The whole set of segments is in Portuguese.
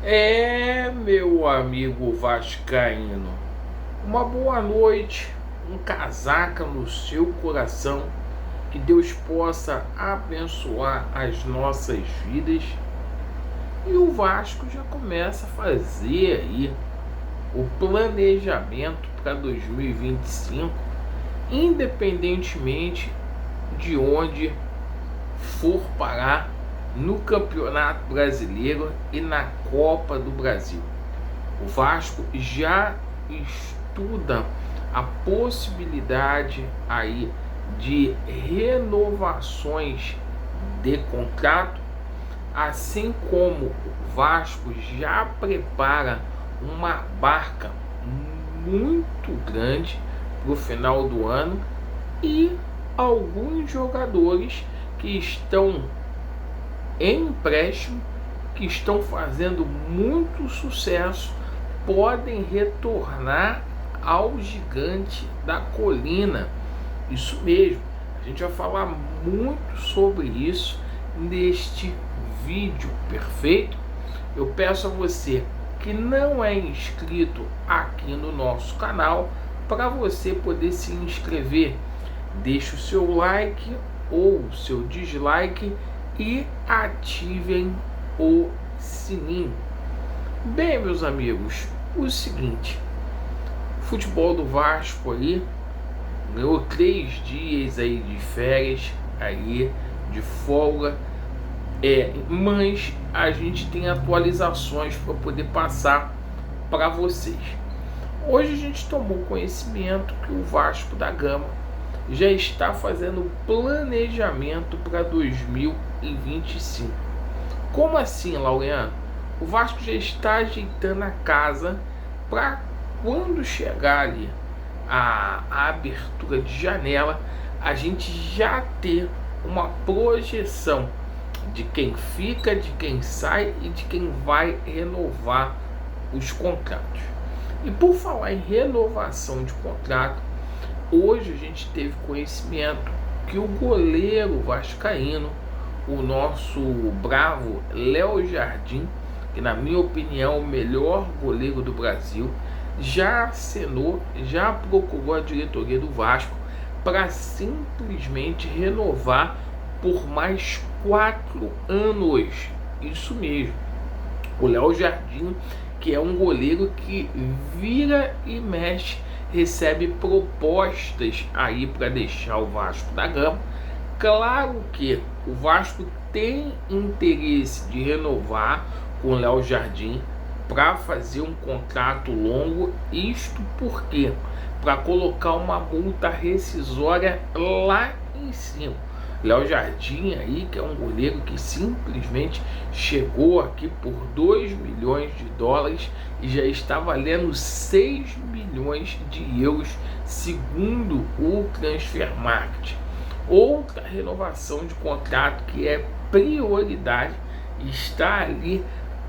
Meu amigo vascaíno, uma boa noite, um casaca no seu coração, que Deus possa abençoar as nossas vidas. E o Vasco já começa a fazer aí o planejamento para 2025, independentemente de onde for parar no Campeonato Brasileiro e na Copa do Brasil. O Vasco já estuda a possibilidade aí de renovações de contrato, assim como o Vasco já prepara uma barca muito grande para o final do ano e alguns jogadores que estão em empréstimo, que estão fazendo muito sucesso, podem retornar ao gigante da colina. Isso mesmo, a gente vai falar muito sobre isso neste vídeo, perfeito? Eu peço a você que não é inscrito aqui no nosso canal, para você poder se inscrever. Deixe o seu like ou o seu dislike e ativem o sininho. Bem, meus amigos, o seguinte: futebol do Vasco aí ganhou 3 dias aí de férias, aí de folga, mas a gente tem atualizações para poder passar para vocês. Hoje a gente tomou conhecimento que o Vasco da Gama já está fazendo planejamento para 2025. Como assim, Laureano? O Vasco já está ajeitando a casa para quando chegar ali a abertura de janela, a gente já ter uma projeção de quem fica, de quem sai e de quem vai renovar os contratos. E por falar em renovação de contrato, hoje a gente teve conhecimento que o goleiro vascaíno, o nosso bravo Léo Jardim, que na minha opinião é o melhor goleiro do Brasil, já assinou, já procurou a diretoria do Vasco para simplesmente renovar por mais 4 anos. Isso mesmo, o Léo Jardim, que é um goleiro que vira e mexe, recebe propostas aí para deixar o Vasco da Gama. Claro que o Vasco tem interesse de renovar com o Léo Jardim para fazer um contrato longo. Isto porque para colocar uma multa rescisória lá em cima. Léo Jardim aí, que é um goleiro que simplesmente chegou aqui por 2 milhões de dólares e já está valendo 6 milhões de euros, segundo o Transfermarkt. Outra renovação de contrato que é prioridade, está ali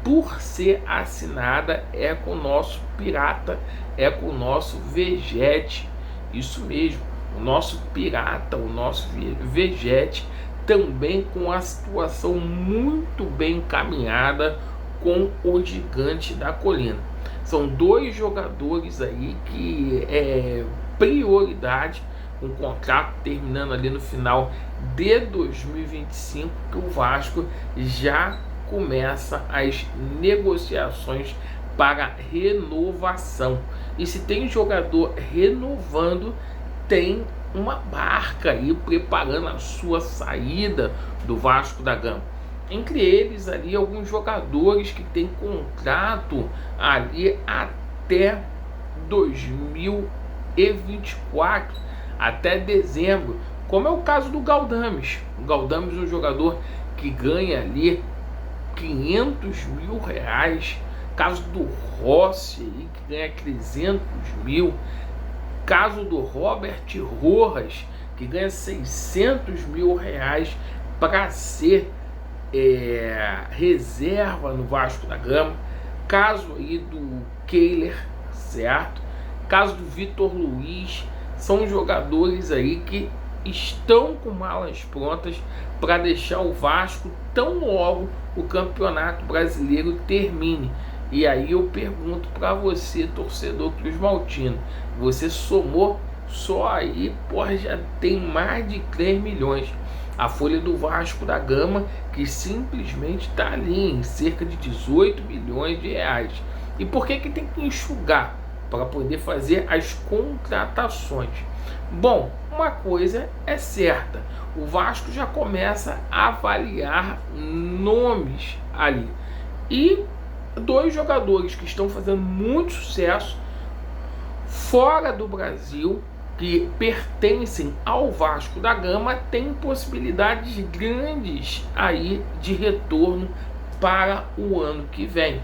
por ser assinada, é com o nosso pirata, é com o nosso Vegete. Isso mesmo, o nosso pirata, o nosso Vegete, também com a situação muito bem encaminhada com o gigante da colina. São 2 jogadores aí que é prioridade, um contrato terminando ali no final de 2025, que o Vasco já começa as negociações para renovação. E se tem jogador renovando, tem uma barca aí preparando a sua saída do Vasco da Gama. Entre eles ali alguns jogadores que têm contrato ali até 2024, até dezembro, como é o caso do Galdames. O Galdames é um jogador que ganha ali 500 mil reais. Caso do Rossi aí, que ganha 300 mil. Caso do Robert Rojas, que ganha 600 mil reais para ser reserva no Vasco da Gama. Caso aí do Kehler, certo? Caso do Vitor Luiz. São jogadores aí que estão com malas prontas para deixar o Vasco tão logo o Campeonato Brasileiro termine. E aí eu pergunto para você, torcedor cruzmaltino, você somou só aí, porra, já tem mais de 3 milhões. A folha do Vasco da Gama, que simplesmente está ali em cerca de 18 milhões de reais. E por que tem que enxugar? Para poder fazer as contratações. Bom, uma coisa é certa, o Vasco já começa a avaliar nomes ali. E 2 jogadores que estão fazendo muito sucesso fora do Brasil, que pertencem ao Vasco da Gama, têm possibilidades grandes aí de retorno para o ano que vem.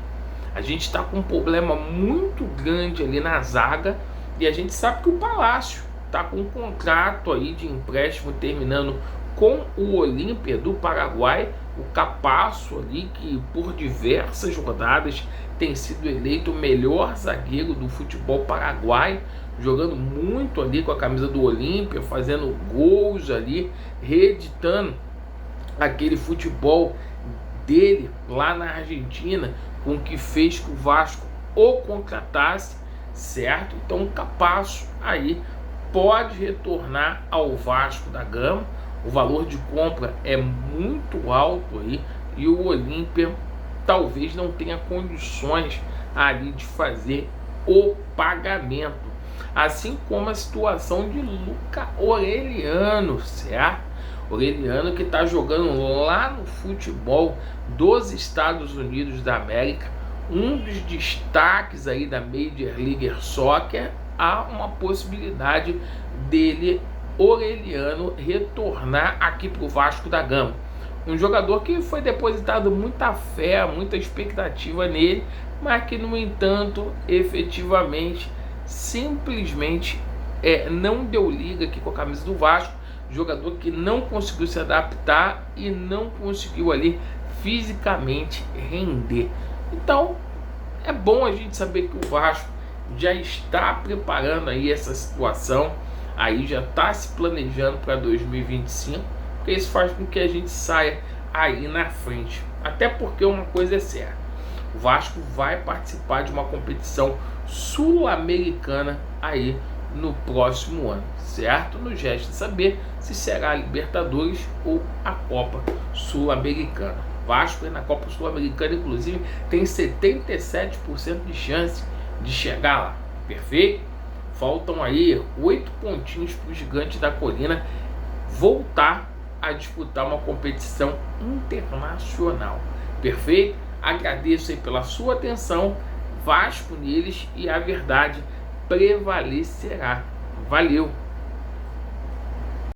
A gente está com um problema muito grande ali na zaga e a gente sabe que o Palácio está com um contrato aí de empréstimo terminando com o Olímpia do Paraguai, o Capasso ali, que por diversas rodadas tem sido eleito o melhor zagueiro do futebol paraguai, jogando muito ali com a camisa do Olímpia, fazendo gols ali, reeditando aquele futebol dele lá na Argentina, com o que fez que o Vasco o contratasse, certo? Então o Capasso aí pode retornar ao Vasco da Gama. O valor de compra é muito alto aí e o Olímpia talvez não tenha condições ali de fazer o pagamento. Assim como a situação de Luca Orelhano, certo? Orelhano, que está jogando lá no futebol dos Estados Unidos da América, um dos destaques aí da Major League Soccer. Há uma possibilidade dele, Orelhano, retornar aqui para o Vasco da Gama. Um jogador que foi depositado muita fé, muita expectativa nele, mas que, no entanto, efetivamente, simplesmente não deu liga aqui com a camisa do Vasco. Jogador que não conseguiu se adaptar e não conseguiu ali fisicamente render. Então é bom a gente saber que o Vasco já está preparando aí essa situação, aí já está se planejando para 2025, porque isso faz com que a gente saia aí na frente. Até porque uma coisa é certa, o Vasco vai participar de uma competição sul-americana aí no próximo ano, certo? Nos resta saber se será a Libertadores ou a Copa Sul-Americana. Vasco na Copa Sul-Americana, inclusive, tem 77% de chance de chegar lá, perfeito? Faltam aí 8 pontinhos para o Gigante da Colina voltar a disputar uma competição internacional, perfeito? Agradeço aí pela sua atenção. Vasco neles e a verdade prevalecerá. Valeu!